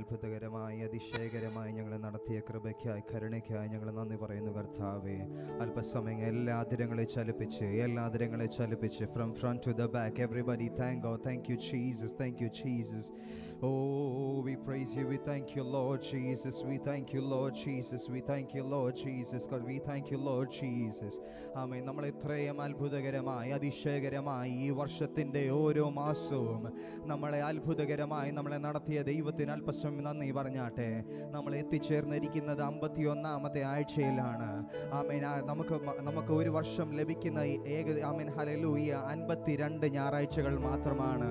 അത്ഭുതകരമായി അതിശയകരമായി ഞങ്ങളെ നടത്തിയ കൃപയ്ക്കായി കരുണയ്ക്കായി ഞങ്ങൾ നന്ദി പറയുന്നു കർത്താവേ. അല്പസമയം എല്ലാ അതിരങ്ങളെ ചലിപ്പിച്ച് from front to the back everybody thank God. Thank you Jesus, thank you Jesus. Oh, we praise you, we thank you Lord Jesus, we thank you Lord Jesus, we thank you Lord Jesus, God we thank you Lord Jesus. ആമേൻ. നമ്മൾ ഇത്രയും അത്ഭുതകരമായി അതിശയകരമായി ഈ വർഷത്തിൻ്റെ ഓരോ മാസവും നമ്മളെ അത്ഭുതകരമായി നമ്മളെ നടത്തിയ ദൈവത്തിന് അല്പസമയം നന്ദി പറഞ്ഞാട്ടെ. നമ്മൾ എത്തിച്ചേർന്നിരിക്കുന്നത് 51ാമത്തെ ആഴ്ചയിലാണ്. ആമേൻ. നമുക്ക് ഒരു വർഷം ലഭിക്കുന്ന ആമേൻ ഹല്ലേലൂയ 52 ഞായറാഴ്ചകൾ മാത്രമാണ്.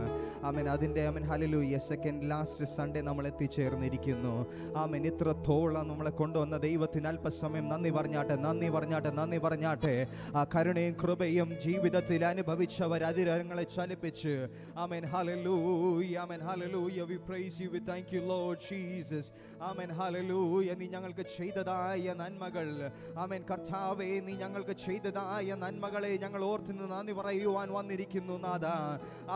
ആമേൻ. അതിൻ്റെ amen hallelujah second last Sunday നമ്മൾ എത്തിച്ചേർന്നിരിക്കുന്നു. ആമേൻ. ഇത്രത്തോളം നമ്മളെ കൊണ്ടുവന്ന ദൈവത്തിന് അല്പസമയം നന്ദി പറഞ്ഞാട്ടെ. ആ കരുണയും കൃപയും ജീവിതത്തിൽ അനുഭവിച്ചവർ അതിരങ്ങളെ ചലിപ്പിച്ച് ആമേൻ ഹല്ലേലൂയ, ആമേൻ ഹല്ലേലൂയ. We praise you, we thank you Lord Jesus. ആമേൻ ഹല്ലേലൂയ. നീ ഞങ്ങൾക്ക് ചെയ്തതായ നന്മകൾ, ആമേൻ കർത്താവേ, നീ ഞങ്ങൾക്ക് ചെയ്തതായ നന്മകളെ ഞങ്ങൾ ഓർത്ത് നന്ദി പറയുവാൻ വന്നിരിക്കുന്നു നാഥാ.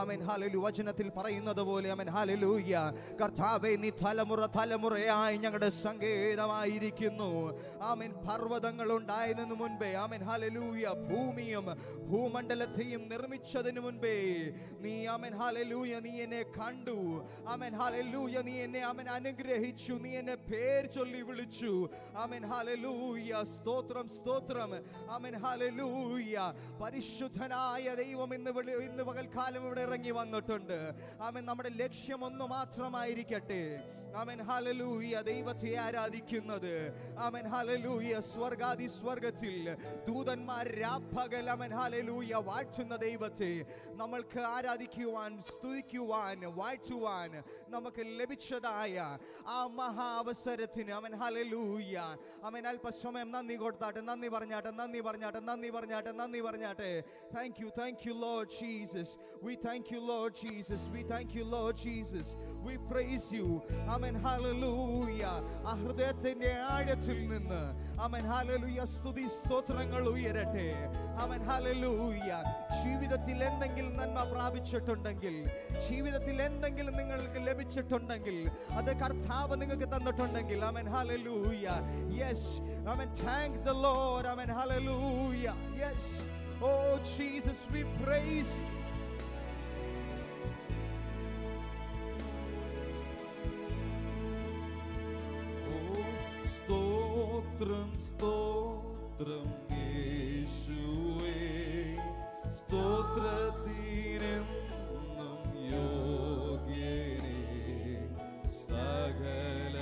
Amen hallelujah. വചനത്തിൽ പറയുന്നത് പോലെ ആമേൻ ഹല്ലേലൂയ കർത്താവേ, നീ തലമുറയായി ഞങ്ങളുടെ സങ്കേതമായിരിക്കുന്നു. ആമേൻ. പർവ്വതങ്ങൾ ഉണ്ടായതിനു മുൻപേ ആമേൻ ഹല്ലേലൂയ ഭൂമിയും ഭൂമണ്ഡലത്തെയും നിർമ്മിച്ചതിനു മുൻപേ നീ ആമേൻ ഹല്ലേലൂയ നീ എന്നെ കണ്ടു. ആമേൻ ഹല്ലേലൂയ. നീ എന്നെ ആമേൻ അനുഗ്രഹിച്ചു, നീ എന്നെ പേര് ചൊല്ലി വിളിച്ചു. Amen hallelujah. സ്തോത്രം സ്തോത്രം. Amen hallelujah. പരിശുദ്ധനായ ദൈവം ഇന്ന് പകൽക്കാലം ഇവിടെ ഇറങ്ങി വന്നിട്ടുണ്ട്. ആമേൻ. നമ്മുടെ ലക്ഷ്യം ഒന്ന് മാത്രമായിരിക്കട്ടെ. Amen hallelujah. ദൈവത്തെ ആരാധിക്കുന്നത്. Amen hallelujah. സ്വർഗത്തിൽ ദൂതന്മാർ രാപ്പകൽ ആമേൻ ഹല്ലേലൂയ വാഴ്ത്തുന്ന ദൈവത്തെ നമ്മൾക്ക് ആരാധിക്കുവാൻ, സ്തുതിക്കുവാൻ, വാഴ്ത്തുവാൻ നമുക്ക് ലഭിച്ചതായ ആ മഹാ അവസരത്തിന് ആമേൻ ഹല്ലേലൂയ ആമേൻ അല്പസമയം നന്ദി പറഞ്ഞാട്ടെ. Thank you Lord Jesus, we thank you Lord Jesus, we thank you Lord Jesus, we praise you. Amen hallelujah. ആ ഹൃദയത്തിന്റെ ആഴത്തിൽ നിന്ന് ആമേൻ ഹല്ലേലൂയ സ്തുതി സ്തോത്രങ്ങൾ ഉയരട്ടെ. Amen hallelujah. ജീവിതത്തിൽ എന്തെങ്കിലും നന്മ പ്രാപിച്ചിട്ടുണ്ടെങ്കിൽ, ജീവിതത്തിൽ എന്തെങ്കിലും നിങ്ങൾക്ക് ലഭിച്ചിട്ടുണ്ടെങ്കിൽ, അത് കർത്താവ് നിങ്ങൾക്ക് തന്നിട്ടുണ്ടെങ്കിൽ ആമേൻ ഹല്ലേലൂയ. യെസ് ആമേൻ. Thank the Lord. ആമേൻ ഹല്ലേലൂയ. Yes. Oh Jesus, we praise you. സ്തോത്രം സ്തോത്രം യേശുവേ, സ്തോത്രത്തിനെന്നും യോഗ്യനേ, സകല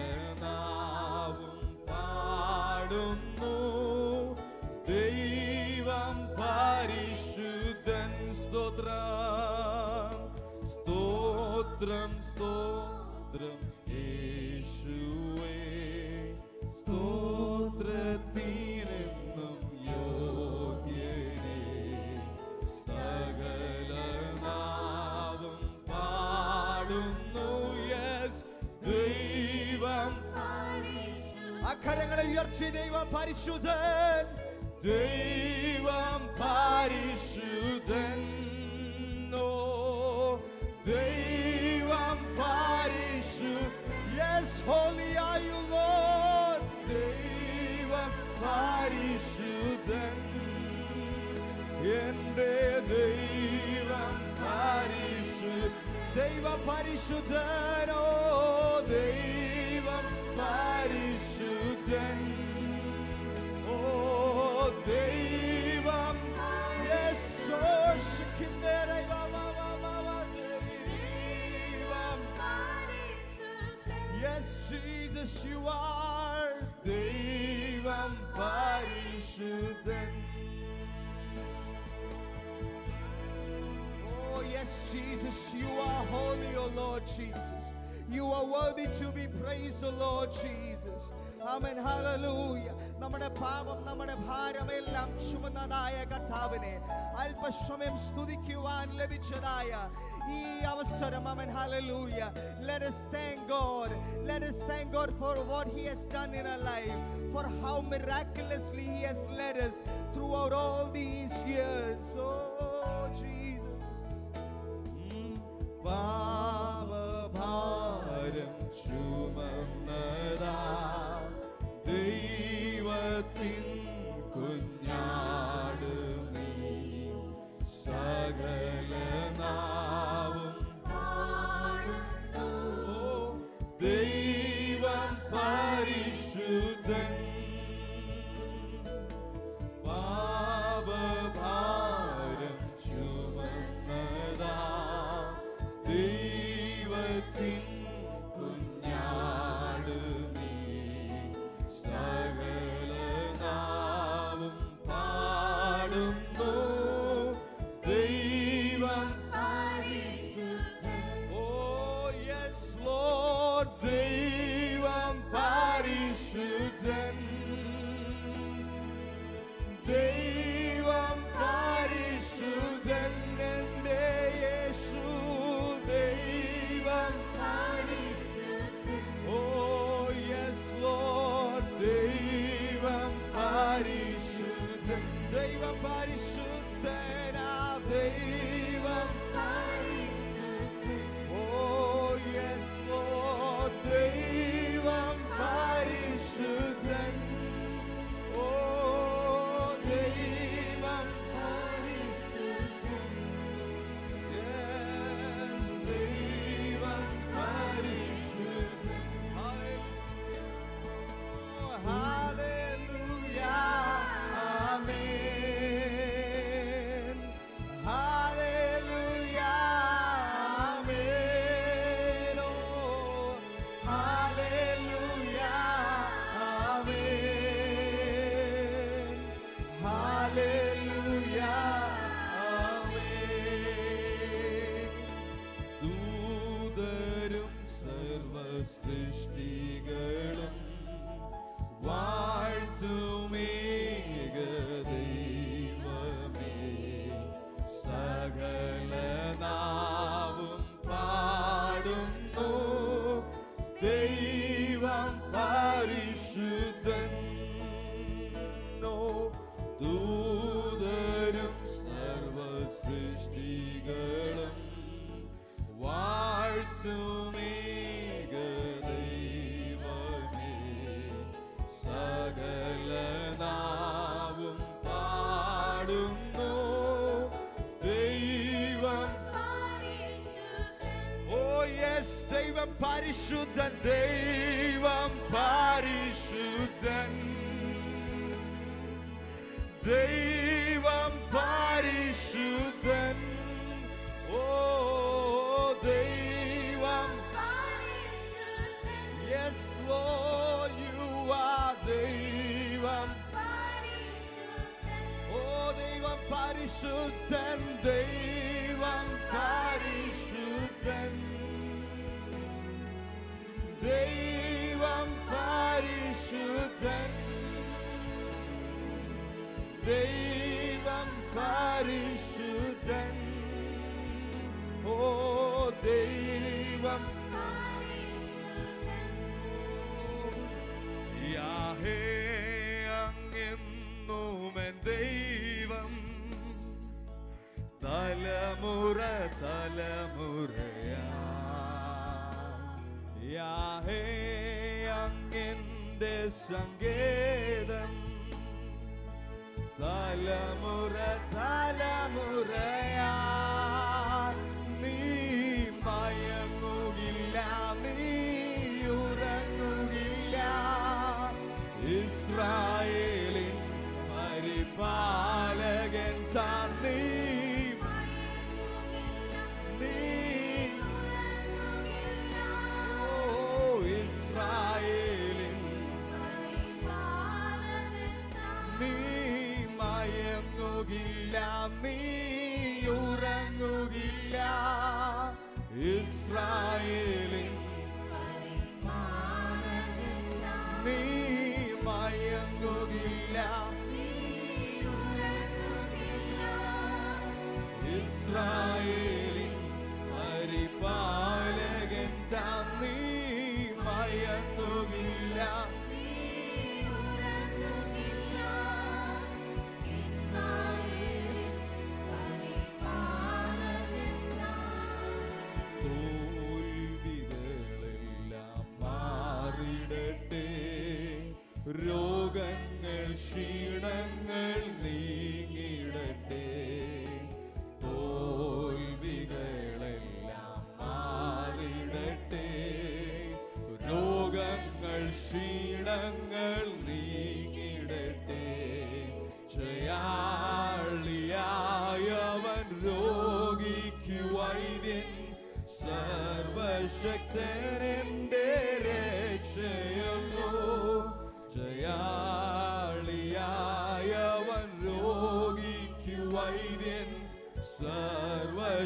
നാവും പാടുന്നു ദൈവം പരിശുദ്ധൻ. സ്തോത്രം സ്തോത്രം സ്തോത്രം യേശുവേ, സ്തോത്രത്തിനെന്നും യോഗ്യനേ, സകല നാവും പാടുന്നു. യെസ് ദൈവം. അക്കരങ്ങളെ ഉയർത്തി ദൈവം പരിശുദ്ധൻ, ദൈവം പരിശുദ്ധൻ. ഓ ദൈവം പരിശുദ്ധൻ. Yes holy are you Lord. ദൈവം പരിശുദ്ധൻ, എന്റെ ദൈവം പരിശുദ്ധൻ. ദൈവം പരിശുദ്ധൻ. ഓ ദൈവം പരിശുദ്ധൻ. ഓ ദൈവം. Yes Yes, Jesus, you are ദൈവം പരിശുദ്ധൻ. Oh, yes, Jesus, you are holy, O Lord Jesus. You are worthy to be praised, O Lord Jesus. Amen, hallelujah. നമ്മുടെ പാപം, നമ്മുടെ ഭാരമെല്ലാം ചുമന്നതായ കർത്താവിനെ അല്പസമയം സ്തുതിക്കുവാൻ ലഭിച്ചതായ ഈ അവസരം, amen, hallelujah. Let us thank God. Let us thank God for what He has done in our life, for how miraculously He has led us throughout all these years. Oh, Jesus. പാപഭാരം ചുമ സകലനാവും പാടുന്നു. ദൈവം പരിശുദ്ധൻ. പാപഭാരം ചുമന്നതാ ദൈവത്തിൻ കുഞ്ഞാട് നീ. സകലനാവും പാടുന്നു. ദൈവം പരിശുദ്ധൻ. Oh yes Lord, ദൈവം പരിശുദ്ധൻ. ദൈവം പരിശുദ്ധൻ. എൻ്റെ യേശു ദൈവം പരിശുദ്ധൻ. Oh yes Lord, ദൈവം പരിശുദ്ധൻ. ദൈവം പരിശുദ്ധനാ ദൈവം പരിശുദ്ധൻ. Oh yes Lord, ദൈവം പരിശുദ്ധൻ. Oh ദൈവം പരിശുദ്ധൻ. Yes, ദൈവം പരിശുദ്ധൻ. Hallelujah. Hallelujah. Amen. Hallelujah. Amen. Oh, hallelujah. Amen. Hallelujah. Amen. ദൂതരും സർവസൃഷ്ടികളും വാഴ്ത്തുമേക ദൈവമേ. സകലനാവും പാടുന്നു. ദൈവം പരിശുദ്ധൻ. ദൂതരും സർവസൃഷ്ടികളും വാഴ്ത്തുമേക ദൈവമേ. സകലനാവും പാടുന്നു. ദൈവം പരിശുദ്ധൻ. Oh yes, ദൈവം പരിശുദ്ധൻ. ദൈവം പരിശുദ്ധൻ. ദൈവം പരിശുദ്ധൻ. Oh ദൈവം പരിശുദ്ധൻ. Yes Lord, you are ദൈവം പരിശുദ്ധൻ. Oh ദൈവം പരിശുദ്ധൻ. ദൈവം പരിശുദ്ധൻ. ദൈവം പരിശുദ്ധൻ. ദൈവം പരിശുദ്ധൻ. Oh ദൈവം പരിശുദ്ധൻ. യാഹേ അങ്ങെന്നുമെൻ ദൈവം. തലമുറ തലമുറയാ യാഹേ അങ്ങെന്റെ സങ്കേതം. തലമുറ തലമുറയാ നീ മയങ്ങുകില്ല, നീ ഉറങ്ങുകില്ല. ഇസ്രായേലിൻ പരിപാലകൻ താൻ. നീ ഇസ്രായേലിൻ നീ മയങ്ങുകില്ല, നീ വൈദ്യൻ സർവശക്തനെന്റെ രക്ഷയല്ലോ. ജയാളിയായവൻ രോഗിക്കു വൈദ്യൻ സർവശക്തനെന്റെ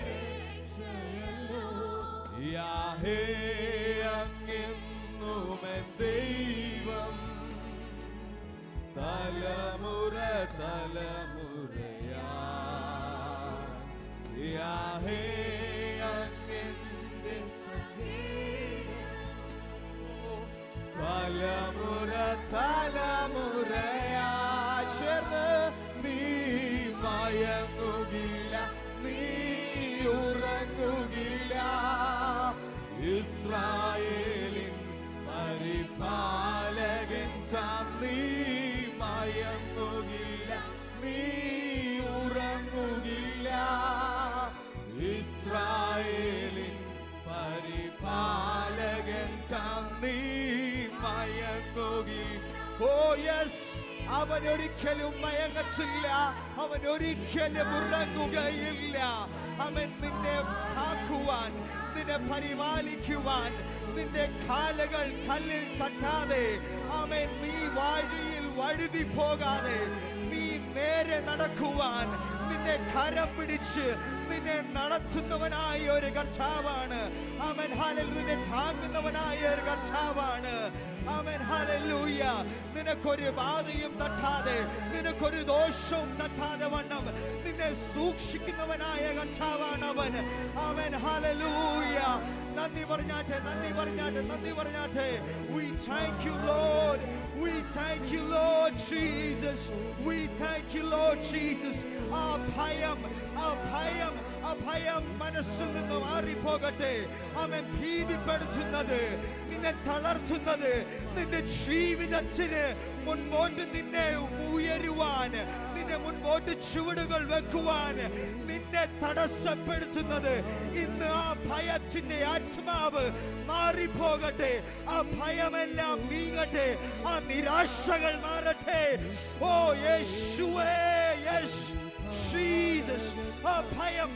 രക്ഷയല്ലോ. യാഹേ അങ്ങെന്നുമെൻ ദൈവം തലമുറ തലമുറയാ. യാഹേ അങ്ങെന്റെ തലമുറ തലമുറയാ. ചേർന്ന് നീ മയങ്ങുകില്ല, നീ ഉറങ്ങുകില്ല. ഇസ്രായേലിൻ പരിപാലകൻ താൻ. നീ മയങ്ങുകില്ല, നീ ഉറങ്ങുകില്ല. ഇസ്രായേലിൻ പരിപാലകൻ താൻ. നീ മയങ്ങുകില്ല. ഓ യെസ്, അവൻ ഒരിക്കലും മയങ്ങത്തില്ല, അവൻ ഒരിക്കലും ഉറങ്ങുകയില്ല. അവൻ നിന്നെ കാക്കുവാൻ, നിന്നെ പരിപാലിക്കുവാൻ, നിന്റെ കാലുകൾ കല്ലിൽ തട്ടാതെ, അവൻ നീ വഴിയിൽ വഴുതി പോകാതെ നീ നേരെ നടക്കുവാൻ നിന്നെ കരം പിടിച്ച് നിന്നെ നടത്തുന്നവനായ ഒരു കർത്താവാണ് അവൻ. ഹല്ലേലൂയ. നിന്നെ താങ്ങുന്നവനായ ഒരു കർത്താവാണ് അവൻ. ഹല്ലേലൂയ. നിനക്കൊരു ബാധയും തട്ടാതെ, നിനക്കൊരു ദോഷവും തട്ടാതെ വണ്ണം നിന്നെ സൂക്ഷിക്കുന്നവനായ കർത്താവാണ് അവൻ. അവൻ. ഹല്ലേലൂയ. നന്ദി പറഞ്ഞാട്ടെ, നന്ദി പറഞ്ഞാട്ടെ, നന്ദി പറഞ്ഞാട്ടെ. We thank you Lord, we thank you Lord Jesus, we thank you Lord Jesus. ആ ഭയം, ആ ഭയം, ആ ഭയം മനസ്സിൽ നിന്ന് മാറിപ്പോകട്ടെ. അവൻ ഭീതിപ്പെടുത്തുന്നത്, നിന്നെ തളർത്തുന്നത്, നിന്റെ ജീവിതത്തിന് മുൻപോട്ട് നിന്നെ ഉയരുവാൻ, നിന്നെ മുൻപോട്ട് ചുവടുകൾ വെക്കുവാൻ നിന്നെ തടസ്സപ്പെടുത്തുന്നത് ഇന്ന് ആ ഭയത്തിന്റെ ആത്മാവ് മാറിപ്പോകട്ടെ. ആ ഭയമെല്ലാം നീങ്ങട്ടെ, ആ നിരാശകൾ മാറട്ടെ. ഓ യേശുവേ, യെസ് ജീസസ്. ആ ഭയം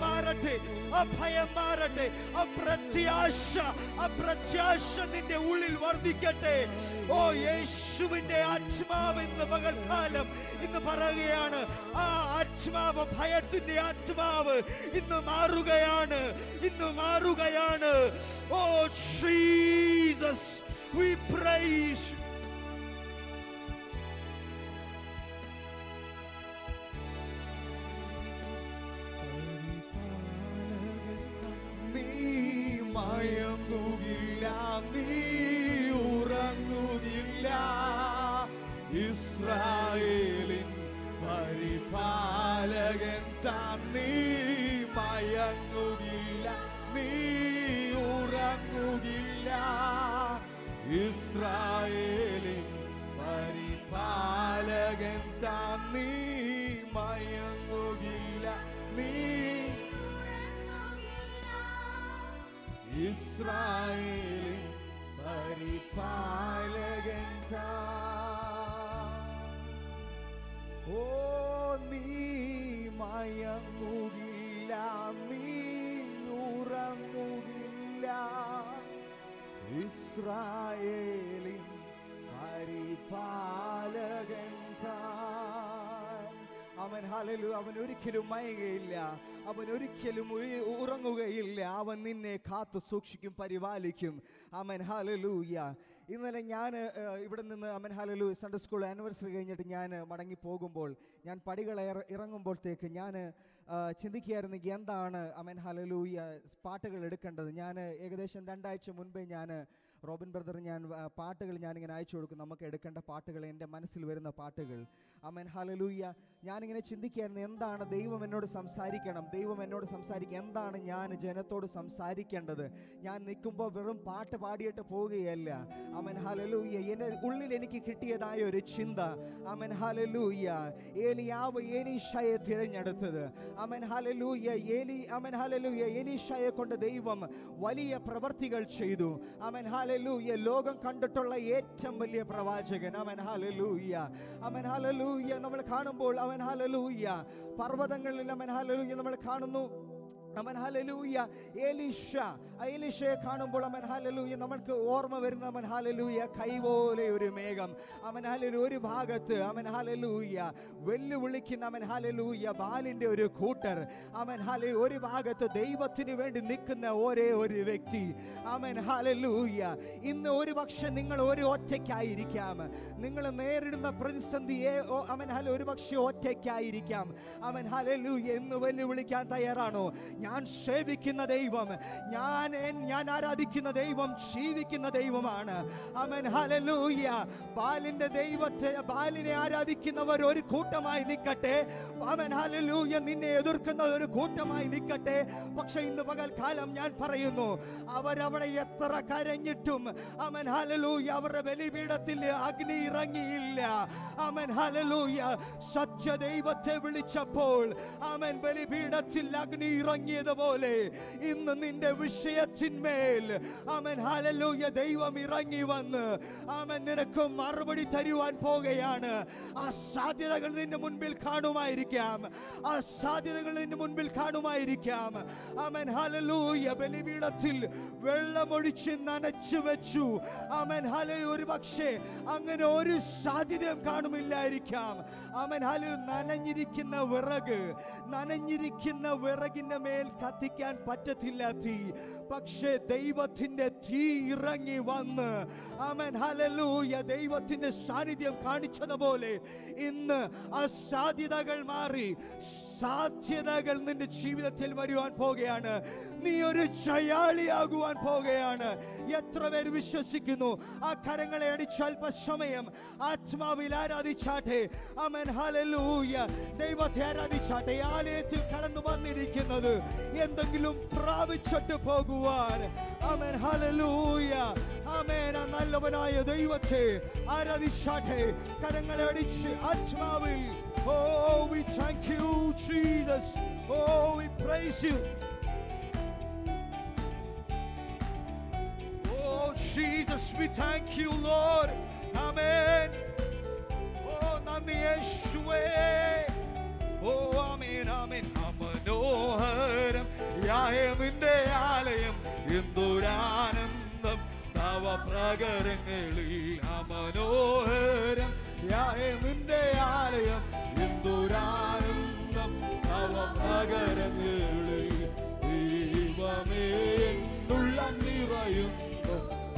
മാറട്ടെ, ആ ഭയം മാറട്ടെ. ആ പ്രത്യാശ നിന്റെ ഉള്ളിൽ വർദ്ധിക്കട്ടെ. ഓ യേശുവിന്റെ ആത്മാവ് ഇന്ന് പകൽക്കാലം ഇന്ന് പറയുകയാണ്, ആ ആത്മാവ്, ഭയത്തിന്റെ ആത്മാവ് ഇന്ന് മാറുകയാണ്, ഇന്ന് മാറുകയാണ്. ഓ ജീസസ്, we praise you. മയങ്ങുകില്ല, നീ ഉറങ്ങുകില്ല. ഇസ്രായേലിൻ പരിപാലകൻ താൻ. നീ മയങ്ങുകില്ല, നീ ഉറങ്ങുകില്ല. ഇസ്രായേലിൻ പരിപാലകൻ താൻ. നീ മയങ്ങുകില്ല, നീ ഇസ്രായേലിൻ പരിപാലകൻ താൻ. ഓ നീ മയങ്ങുകില്ല, നീ ഉറങ്ങുകില്ല. ഇസ്രായേലിൻ പരിപാലകൻ താൻ. അവൻ. ഹല്ലേലൂയ. അവൻ ഒരിക്കലും മയങ്ങുകയില്ല, അവൻ ഒരിക്കലും ഉറങ്ങുകയില്ല. അവൻ നിന്നെ കാത്തു സൂക്ഷിക്കും, പരിപാലിക്കും. അവൻ. ഹല്ലേലൂയ. ഇന്നലെ ഞാൻ ഇവിടെ നിന്ന് അവൻ. ഹല്ലേലൂയ. സൺഡേ സ്കൂൾ ആനിവേഴ്സറി കഴിഞ്ഞിട്ട് ഞാൻ മടങ്ങി പോകുമ്പോൾ, ഞാൻ പടികൾ ഇറങ്ങുമ്പോഴത്തേക്ക് ഞാൻ ചിന്തിക്കുകയായിരുന്നു എന്താണ് അവൻ. ഹല്ലേലൂയ പാട്ടുകൾ എടുക്കേണ്ടത്. ഞാൻ ഏകദേശം 2 ആഴ്ച മുൻപേ ഞാൻ റോബിൻ ബ്രദർ പാട്ടുകൾ ഞാനിങ്ങനെ അയച്ചു കൊടുക്കും, നമുക്ക് എടുക്കേണ്ട പാട്ടുകൾ, എൻ്റെ മനസ്സിൽ വരുന്ന പാട്ടുകൾ. ആമേൻ. ഹല്ലേലൂയ. ഞാനിങ്ങനെ ചിന്തിക്കുകയായിരുന്നു എന്താണ് ദൈവം എന്നോട് സംസാരിക്കണം, ദൈവം എന്നോട് സംസാരിക്കുക, എന്താണ് ഞാൻ ജനത്തോട് സംസാരിക്കേണ്ടത്. ഞാൻ നിൽക്കുമ്പോൾ വെറും പാട്ട് പാടിയിട്ട് പോവുകയല്ല. ആമേൻ. ഹല്ലേലൂയ. എൻ്റെ ഉള്ളിൽ എനിക്ക് കിട്ടിയതായ ഒരു ചിന്ത. ആമേൻ. ഹല്ലേലൂയ. ഏലിയാവ് എലീശയെ തിരഞ്ഞെടുത്തത്. ആമേൻ. ഹല്ലേലൂയ. ആമേൻ. ഹല്ലേലൂയ. എലീശയെ കൊണ്ട് ദൈവം വലിയ പ്രവർത്തികൾ ചെയ്തു. ആമേൻ. ഹല്ലേലൂയ. ലോകം കണ്ടിട്ടുള്ള ഏറ്റവും വലിയ പ്രവാചകൻ. ആമേൻ. ഹല്ലേലൂയ. ആമേൻ. ഹല്ലേലൂയ. ഹല്ലേലൂയ നമ്മൾ കാണുമ്പോൾ അവൻ ഹല്ലേലൂയ പർവ്വതങ്ങളിൽ അവൻ ഹല്ലേലൂയ നമ്മൾ കാണുന്നു. അവൻ ഹല്ലേലൂയ എലീഷയെ കാണുമ്പോൾ അവൻ ഹല്ലേലൂയ നമ്മൾക്ക് ഓർമ്മ വരുന്ന അവൻ ഹല്ലേലൂയ കൈപോലെ ഒരു മേഘം. അവൻ ഹല്ലേലൂയ ഒരു ഭാഗത്ത് അവൻ ഹല്ലേലൂയ വെല്ലുവിളിക്കുന്ന അവൻ ഹല്ലേലൂയ ബാലിന്റെ ഒരു കൂട്ടർ. അവൻ ഹല്ലേലൂയ ഒരു ഭാഗത്ത് ദൈവത്തിന് വേണ്ടി നിൽക്കുന്ന ഒരേ ഒരു വ്യക്തി. അവൻ ഹല്ലേലൂയ ഇന്ന് ഒരു പക്ഷെ നിങ്ങൾ ഒരു ഒറ്റയ്ക്കായിരിക്കാം. നിങ്ങൾ നേരിടുന്ന പ്രതിസന്ധിയെ അവൻ ഹല്ലേലൂയ ഒരു പക്ഷെ ഒറ്റയ്ക്കായിരിക്കാം. അവൻ ഹല്ലേലൂയ എന്ന് വെല്ലുവിളിക്കാൻ തയ്യാറാണോ? ഞാൻ സേവിക്കുന്ന ദൈവം, ഞാൻ ആരാധിക്കുന്ന ദൈവം ജീവിക്കുന്ന ദൈവമാണ്. Amen hallelujah. ബാലിനെ ആരാധിക്കുന്നവർ ഒരു കൂട്ടമായി നിൽക്കട്ടെ. Amen hallelujah. നിന്നെ എതിർക്കുന്ന ഒരു കൂട്ടമായി നിൽക്കട്ടെ. പക്ഷെ ഇന്ന് പകൽക്കാലം ഞാൻ പറയുന്നു, അവരവിടെ എത്ര കരഞ്ഞിട്ടും ആമേൻ ഹല്ലേലൂയ അവരുടെ ബലിപീഠത്തിൽ അഗ്നി ഇറങ്ങിയില്ല. Amen hallelujah. സത്യദൈവത്തെ വിളിച്ചപ്പോൾ ആമേൻ ബലിപീഠത്തിൽ അഗ്നി ഇറങ്ങിയതുപോലെ ഇന്ന് നിന്റെ വിഷയത്തിന്മേൽ ആമേൻ ഹല്ലേലൂയ ദൈവം ഇറങ്ങി വന്ന് ആമേൻ നിനക്ക് മറുപടി തരുവാൻ പോകുകയാണ്. ആ സാധ്യതകൾ നിന്റെ മുൻപിൽ കാണുമായിരിക്കാം. ആ സാധ്യതകൾ നിന്റെ മുൻപിൽ കാണുമായിരിക്കാം. Amen hallelujah. ബലിപീഠത്തിൽ വെള്ളമൊഴിച്ച് നനച്ചു വെച്ചു. Amen hallelujah. ഒരു പക്ഷേ അങ്ങനെ ഒരു സാധ്യതയും കാണുമില്ലായിരിക്കാം. Amen hallelujah. നനഞ്ഞിരിക്കുന്ന വിറകിന്റെ മേൽ കത്തിക്കാൻ പറ്റത്തില്ല തീ. പക്ഷേ ദൈവത്തിന്റെ തീ ഇറങ്ങി വന്ന് ആമേൻ ഹല്ലേലൂയ ദൈവത്തിന്റെ സാന്നിധ്യം കാണിച്ചതുപോലെ ഇന്ന് അസാധ്യതകൾ മാറി സാധ്യതകൾ നിന്റെ ജീവിതത്തിൽ വരുവാൻ പോകുകയാണ്. നീ ഒരു ജയാളിയാകുവാൻ പോകുകയാണ്. എത്ര പേര് വിശ്വസിക്കുന്നു? ആ കരങ്ങളെ അടിച്ച് അല്പസമയം ആത്മാവിൽ ആരാധിച്ചാട്ടെ. Amen hallelujah. ദൈവത്തെ ആരാധിച്ചാട്ടെ. ആലയത്തിൽ കടന്നു വന്നിരിക്കുന്നത് എന്തെങ്കിലും പ്രാപിച്ചിട്ട് പോകുവാൻ. ആമേൻ ഹല്ലേലൂയ. ആമേൻ. ആ നല്ലവനായ ദൈവത്തെ ആരാധിച്ചാട്ടെ. കരങ്ങളെ അടിച്ച് ആത്മാവിൽ. Oh, we thank you, Jesus. Oh, we praise you. Oh, Jesus, we thank you, Lord. Amen. Oh, nandi Yeshua. Oh, amen, amen. Amanoharam Yaheminde Alayam Induranandam Tava Pragarangalil. Amanoharam Yaheminde Alayam Induranandam Tava Pragarangalil. Devame Nullam Nirayum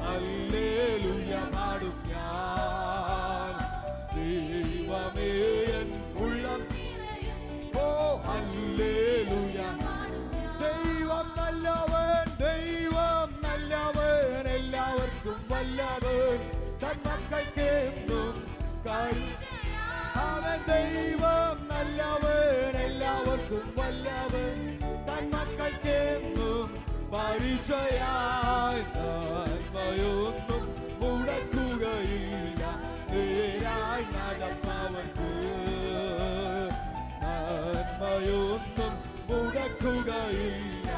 Hallelujah Padum Njan. Devame Nullam Oh Hallelujah. Devam nallavan ellavarkum vallavan tan makkalkennum Amen. Devam nallavan ellavarkum vallavan tan makkalkennum പരിചയായി നന്മയൊന്നും മുടക്കുകയില്ല. നേരായി നടപ്പവർക്ക് നന്മയൊന്നും മുടക്കുകയില്ല.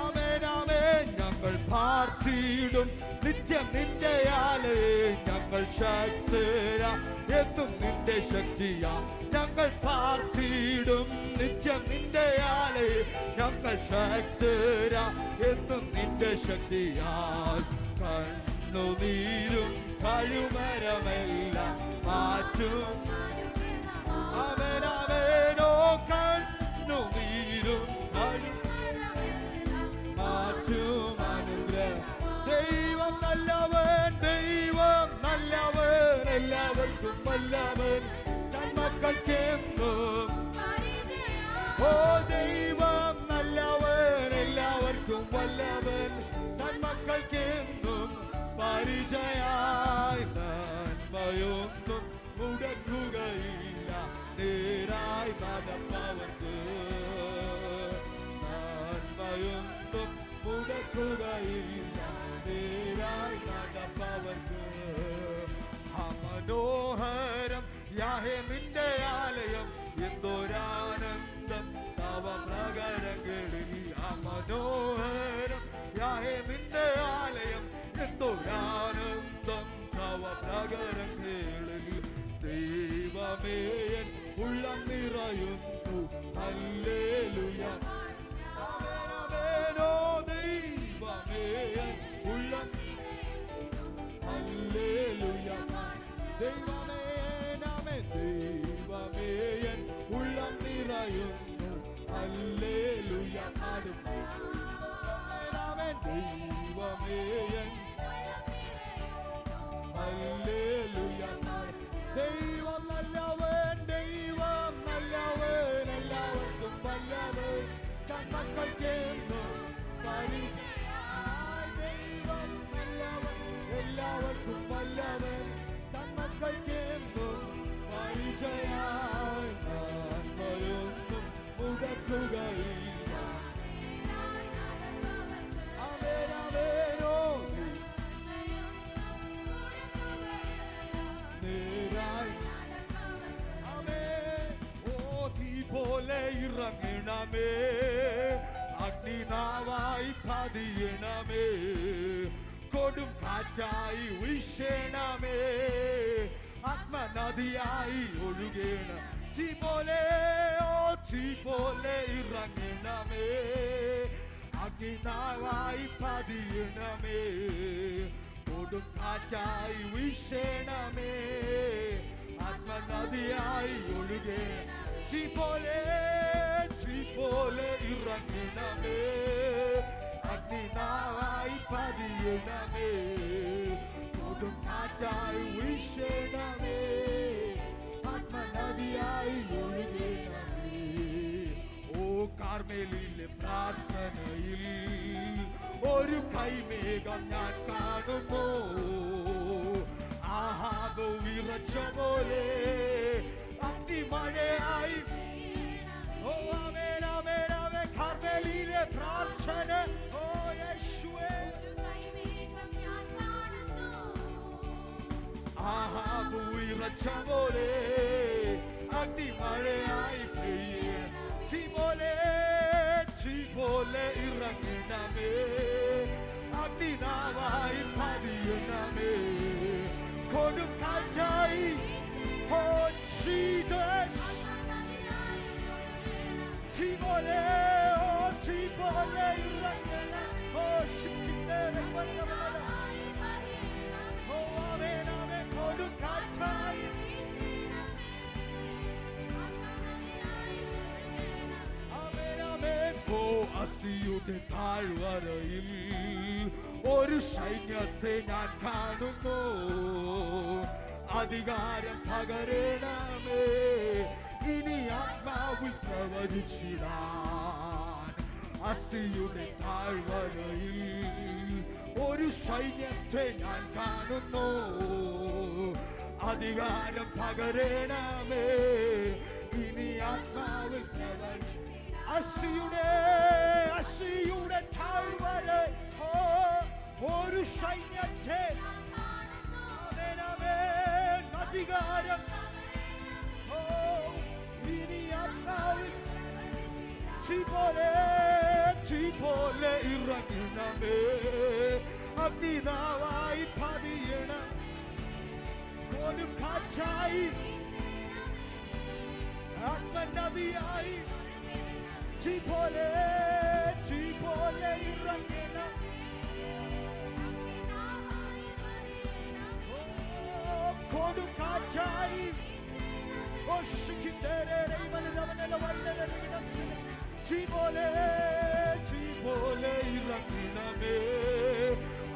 ആമേൻ ആമേൻ. ഞങ്ങൾ പാർത്തിടും നിത്യം നിന്റെ ആലയെ. ഞങ്ങൾ ശക്തരാ എന്നും നിന്റെ ശക്തിയാ. ഞങ്ങൾ പാർത്തിടും നിത്യം നിന്റെ ആലയെ. ഞങ്ങൾ ശക്തരാ എന്നും നിന്റെ ശക്തിയാൽ. കണ്ണുനീരും കഴുമരമെല്ലാം മാറ്റും. ആമേൻ ആമേൻ. ഓ കണ്ണുനീരും മാറ്റും അനുഗ്രഹം. ദൈവം നല്ലവൻ എല്ലാവർക്കും വല്ലവൻ നന്മക്കൾക്കെന്നും. ഓ ദൈവം നല്ലവൻ എല്ലാവർക്കും വല്ലവൻ നന്മക്കൾക്കെന്നും പരിചയായി. നന്മയൊന്നും മുടക്കുകയില്ല. നേരായി നടപ്പവർക്ക് നന്മയൊന്നും മുടക്കുകയില്ല. നേരായി നടപ്പവർക്ക്. മനോഹരം യാഹേമിന്റെ ആലയം എന്തൊരാനന്ദം തവ പ്രകരങ്ങളിൽ. മനോഹരം യാഹേമിന്റെ ആലയം എന്തൊരാനന്ദം തവ പ്രകരങ്ങളിൽ. ഹല്ലേലൂയ. ആമേൻ, ആമേൻ. ഓ ദൈവമേ ഉള്ളം ഹല്ലേലൂയ. ദൈവമേ ആമേൻ. ദൈവമേ ഉള്ളം നിറയുന്നു ഹല്ലേലൂയ. ആമേൻ, ആമേൻ. ദൈവമേ ഹല്ലേലൂയ. ദൈവം നല്ലവൻ, ദൈവം നല്ലവൻ, എല്ലാവർക്കും വല്ലവൻ, തന്മക്കൾക്കെന്നും പരിചയമായി. ദൈവം നല്ലവൻ, എല്ലാവർക്കും വല്ലവൻ, തന്മക്കൾക്കെന്നും പരിചയമായി. നന്മയൊന്നും മുടക്കുകയില്ല. ആമേൻ, ആമേൻ. ഓ നേരായി ആമേൻ. ഓ തീ പോലെ ഇറങ്ങണമേ, അഗ്നിനാവായി പതിയണമേ, കൊടും കാറ്റായി വീശണമേ, ആത്മനദിയായി ഒഴുകണം. തീ പോലെ, ഓ തീ പോലെ ഇറങ്ങണമേ, അഗ്നിനാവായി പതിയണമേ, കൊടും കാറ്റായി വീശണമേ, ആത്മനദിയായി ഒഴുകേ. തീ പോലെ ഇറങ്ങണമേ, അഗ്നിനാവായി പതിയണമേ, കൊടും കാറ്റായി വീശണമേ, ആത്മനദിയായി ഒഴുകണമേ. ഓ കാർമേലിലെ പ്രാർത്ഥനയിൽ ഒരു കൈമേഘം ഞാൻ കാണുന്നു, ആഹാബ് വിറച്ച പോലെ അഗ്നിമഴയായി. ഓ ആമേൻ, ആമേൻ, ആമേൻ. കാർമേലിലെ പ്രാർത്ഥന, ഓ യേശുവേ, ആഹാബ് വിറച്ച പോലെ അഗ്നിമഴയായി പെയ്യേ. തീ പോലെ ഇറങ്ങണമേ, അഗ്നിനാവായി പതിയണമേ, കൊടും കാറ്റായി. Oh Jesus. തീ പോലെ ഇറങ്ങണം. ഓ ശിഖിതരെ വല്ലവല. ഓ ആമേൻ, ആമേൻ. കൊടും കാറ്റായി. ഓ അസിയുടെ താഴ്വരയിൽ ഒരു സൈന്യത്തെ ഞാൻ കാണുന്നു, അധികാരം പകരണമേ, ഇനി ആത്മാവിൽ പ്രവചിച്ചിടാൻ. അസ്ഥിയുടെ താഴ്വരയിൽ ഒരു സൈന്യത്തെ ഞാൻ കാണുന്നു, അധികാരം പകരണമേ, ഇനി ആത്മാവിൽ പ്രവചിച്ചിടാൻ. അസിയുടെ താഴ്വര ഒരു സൈന്യത്തെ അധികാരം ഇനി ആത്മാവിൽ. തീ പോലെ ഇറങ്ങണമേ, അഗ്നിനാവായി പതിയണം, കൊടും കാറ്റായി, ആത്മനദിയായി. തീ പോലെ ഇറങ്ങണം. കൊടും കാറ്റായി. തീ പോലെ ഇറങ്ങണമേ,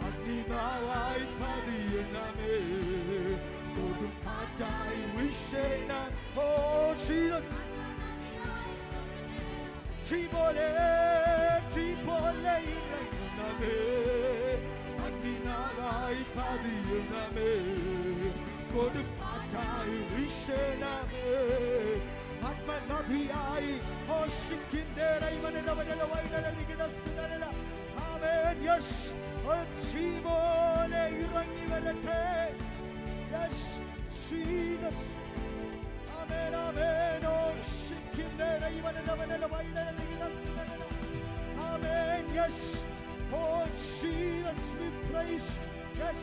അഗ്നിനാവായി പതിയണമേ, കൊടും കാറ്റായി വീശണം. Oh Jesus. തീ പോലെ ഇറങ്ങണമേ, അഗ്നിനാവായി പതിയണമേ, കൊടും കാറ്റായി വീശണമേ, ആത്മനദിയായി. ഓ ശിഖിന്റെ ആമേൻ. യെസ്. തീ പോലെ ഇറങ്ങി വരട്ടെ. Yes Jesus. ആമേൻ, ആമേൻ. ഓ ശിഖിന്റെ ആമേൻ. Yes. Oh Jesus, we praise. Yes.